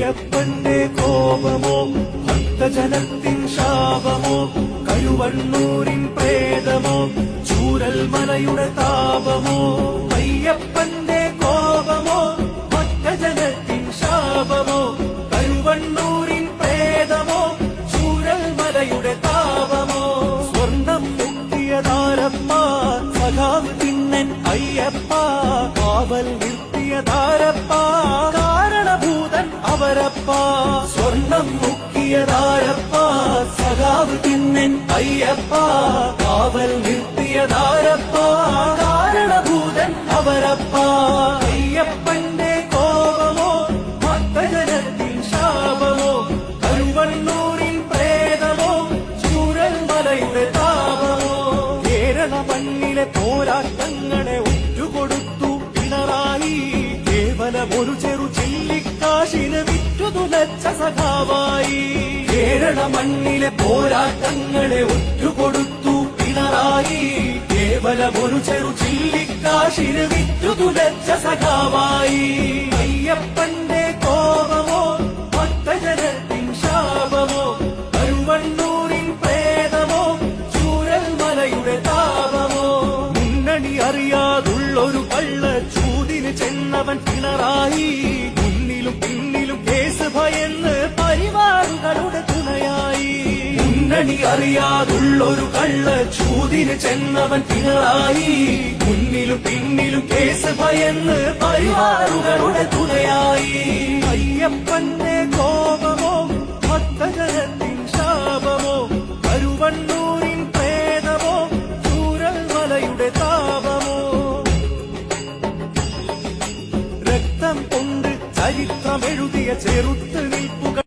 അയ്യപ്പന്റെ കോപമോ ഭക്തജനത്തിൻ ശാപമോ കരുവണ്ണൂരിൻ പ്രേതമോ ചൂരൽ മലയുടെ താപമോ അയ്യപ്പന്റെ കോപമോ ഭക്തജനത്തിൻ ശാപമോ കരുവണ്ണൂരിൻ പ്രേതമോ ചൂരൽ മലയുടെ താപമോ സ്വർണം മുക്കിയതാരപ്പ സഖാവ് തിന്നൻ അയ്യപ്പ കാവൽ നിർത്തിയതാരപ്പ കാരണഭൂതൻ അവരപ്പ സ്വർണം മുക്കിയതാരപ്പ സഖാവ് തിന്നൻ അയ്യപ്പ കാവൽ നിർത്തിയതാരപ്പ കാരണഭൂതൻ അവരപ്പ അയ്യപ്പന്റെ കോപമോ ഭക്തജനത്തിൻ ശാപമോ കരുവണ്ണൂരിൻ പ്രേതമോ ചൂരൽ മലയുടെ താപമോ കേരള മണ്ണിലെ പോരാട്ടങ്ങളെ ഒറ്റുകൊടുത്തു പിണറായി കേവലം ഒരു ചെറു ചില്ലിക്കാശിന് വിറ്റുതുലച്ച സഖാവായി കേരള മണ്ണിലെ പോരാട്ടങ്ങളെ ഒറ്റുകൊടുത്തു പിണറായി കേവലം ഒരു ചെറു ചില്ലിക്കാശിന് വിറ്റുതുലച്ച സഖാവായി അയ്യപ്പന്റെ കോപമോ ഭക്തജനത്തിൻ ശാപമോ കരുവണ്ണൂരിൻ പ്രേതമോ ചൂരൽ മലയുടെ താപമോ മുന്നണി അറിയാതുള്ളൊരു കള്ള ചൂതിന് ചെന്നവൻ പിണറായി മുന്നിലും പിന്നിലും കേസ് ഭയന്ന് പരിവാറുകളുടെ തുണയായി മുന്നണി അറിയാതുള്ളൊരു കള്ള ചൂതിന് ചെന്നവൻ പിണറായി മുന്നിലും പിന്നിലും കേസ് ഭയന്ന് പരിവാറുകളുടെ തുണയായി അയ്യപ്പന്റെ കോപമോ ഭക്തജനത്തിൻ ശാപമോ കരുവണ്ണൂരിൻ പ്രേതമോ ചൂരൽ മലയുടെ താപമോ രക്തം കൊണ്ട് ചരിത്രമെഴുതിയ ചെറുത്ത് നിൽപ്പുകൾ